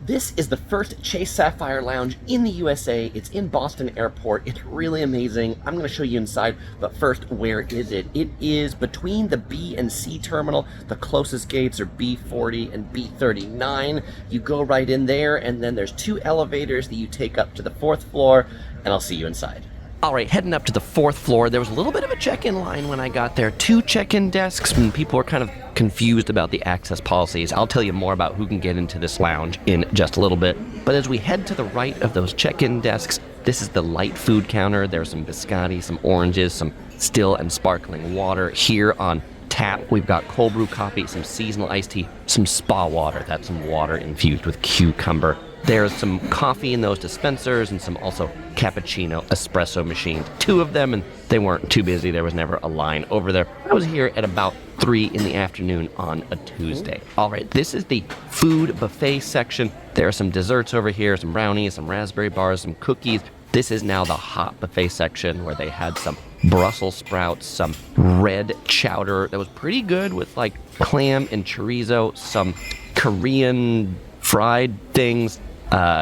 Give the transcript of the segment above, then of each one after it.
This is the first Chase Sapphire Lounge in the USA. It's in Boston Airport. It's really amazing. I'm going to show you inside, but first, where is it? It is between the B and C terminal. The closest gates are B40 and B39. You go right in there, and then there's 2 elevators that you take up to the 4th floor, and I'll see you inside. All right, heading up to the 4th floor. There was a little bit of a check-in line when I got there. 2 check-in desks, and people were kind of confused about the access policies. I'll tell you more about who can get into this lounge in just a little bit. But as we head to the right of those check-in desks, this is the light food counter. There's some biscotti, some oranges, some still and sparkling water. Here on tap, we've got cold brew coffee, some seasonal iced tea, some spa water. That's some water infused with cucumber. There's some coffee in those dispensers and some also cappuccino espresso machines. 2 of them, and they weren't too busy. There was never a line over there. I was here at about 3 in the afternoon on a Tuesday. All right, this is the food buffet section. There are some desserts over here, some brownies, some raspberry bars, some cookies. This is now the hot buffet section where they had some Brussels sprouts, some red chowder that was pretty good with like clam and chorizo, some Korean fried things.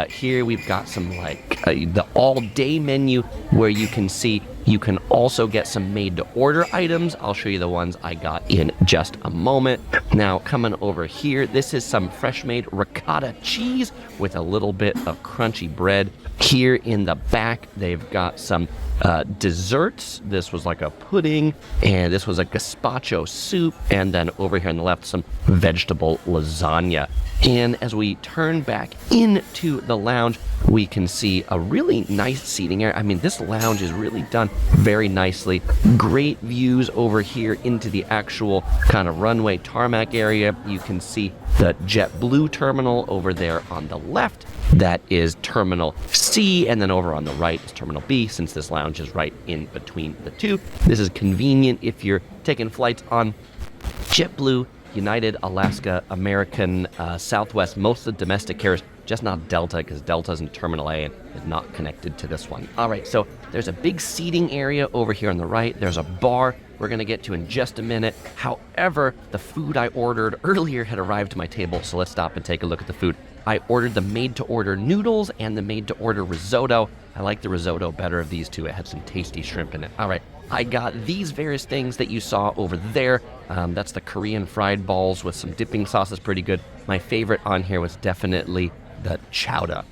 Here we've got some the all-day menu where you can see you can also get some made-to-order items. I'll show you the ones I got in just a moment. Now, coming over here, this is some fresh-made ricotta cheese with a little bit of crunchy bread. Here in the back, they've got some desserts. This was like a pudding, and this was a gazpacho soup, and then over here on the left, some vegetable lasagna. And as we turn back into the lounge, we can see a really nice seating area. I mean, this lounge is really done very nicely. Great views over here into the actual kind of runway tarmac area. You can see the JetBlue terminal over there on the left. That is Terminal C, and then over on the right is Terminal B, since this lounge is right in between the 2. This is convenient if you're taking flights on JetBlue, United, Alaska, American, Southwest, most of the domestic carriers, just not Delta, because Delta's in Terminal A and is not connected to this one. All right, so there's a big seating area over here on the right. There's a bar we're going to get to in just a minute. However, the food I ordered earlier had arrived to my table, so let's stop and take a look at the food. I ordered the made-to-order noodles and the made-to-order risotto. I like the risotto better of these 2. It had some tasty shrimp in it. All right, I got these various things that you saw over there. That's the Korean fried balls with some dipping sauces, pretty good. My favorite on here was definitely the chowder.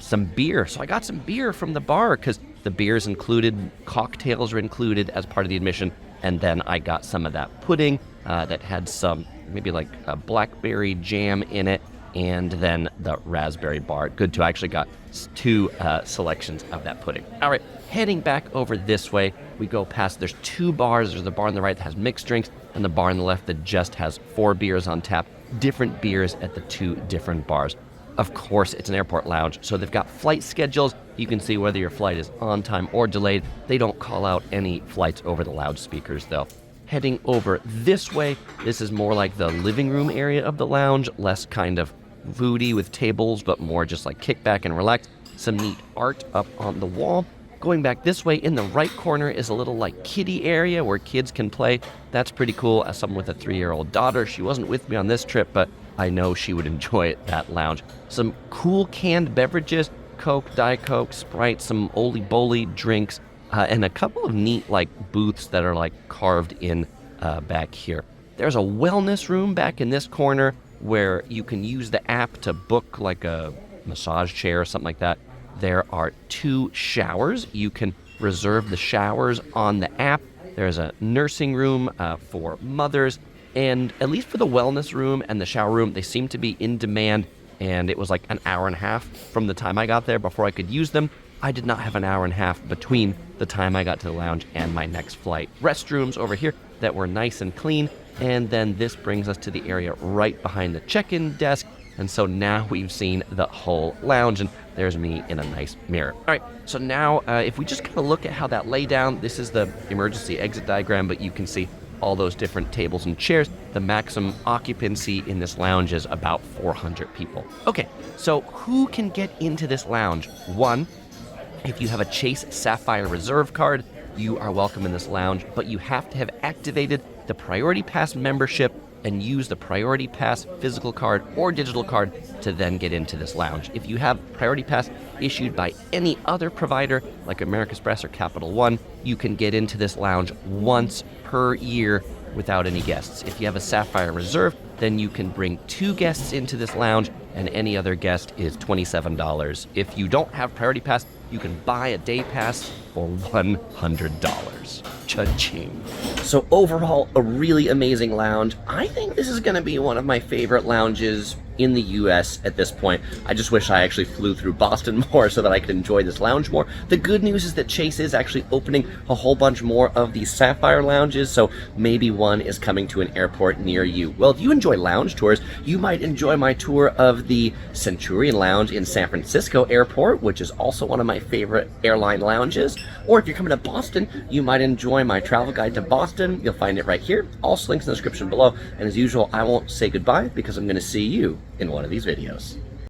Some beer. So I got some beer from the bar because the beer's included, cocktails are included as part of the admission. And then I got some of that pudding that had some, maybe like a blackberry jam in it, and then the raspberry bar. Good too. I actually got 2 selections of that pudding. All right, heading back over this way, we go past, there's 2 bars. There's the bar on the right that has mixed drinks, and the bar on the left that just has 4 beers on tap, different beers at the 2 different bars. Of course, it's an airport lounge, so they've got flight schedules. You can see whether your flight is on time or delayed. They don't call out any flights over the loudspeakers, though. Heading over this way, this is more like the living room area of the lounge, less kind of foodie with tables, but more just like kick back and relax. Some neat art up on the wall. Going back this way, in the right corner is a little like kiddie area where kids can play. That's pretty cool. As someone with a 3-year-old daughter, she wasn't with me on this trip, but I know she would enjoy that lounge. Some cool canned beverages, Coke, Diet Coke, Sprite, some Oli Boli drinks, and a couple of neat like booths that are like carved in back here. There's a wellness room back in this corner where you can use the app to book like a massage chair or something like that. There are 2 showers. You can reserve the showers on the app. There's a nursing room for mothers. And at least for the wellness room and the shower room, they seem to be in demand. And it was like an hour and a half from the time I got there before I could use them. I did not have an hour and a half between the time I got to the lounge and my next flight. Restrooms over here that were nice and clean. And then this brings us to the area right behind the check-in desk. And so now we've seen the whole lounge, and there's me in a nice mirror. All right, so now if we just kind of look at how that lay down, this is the emergency exit diagram, but you can see all those different tables and chairs. The maximum occupancy in this lounge is about 400 people. Okay, so who can get into this lounge? 1, if you have a Chase Sapphire Reserve card, you are welcome in this lounge, but you have to have activated the Priority Pass membership and use the Priority Pass physical card or digital card to then get into this lounge. If you have Priority Pass issued by any other provider like American Express or Capital One, you can get into this lounge once per year without any guests. If you have a Sapphire Reserve, then you can bring 2 guests into this lounge, and any other guest is $27. If you don't have Priority Pass, you can buy a day pass for $100. Cha-ching. So overall, a really amazing lounge. I think this is going to be one of my favorite lounges in the US at this point. I just wish I actually flew through Boston more so that I could enjoy this lounge more. The good news is that Chase is actually opening a whole bunch more of these Sapphire lounges, so maybe one is coming to an airport near you. Well, if you enjoy lounge tours, you might enjoy my tour of the Centurion Lounge in San Francisco Airport, which is also one of my favorite airline lounges. Or if you're coming to Boston, you might enjoy my travel guide to Boston. You'll find it right here. Also links in the description below. And as usual, I won't say goodbye because I'm going to see you in one of these videos.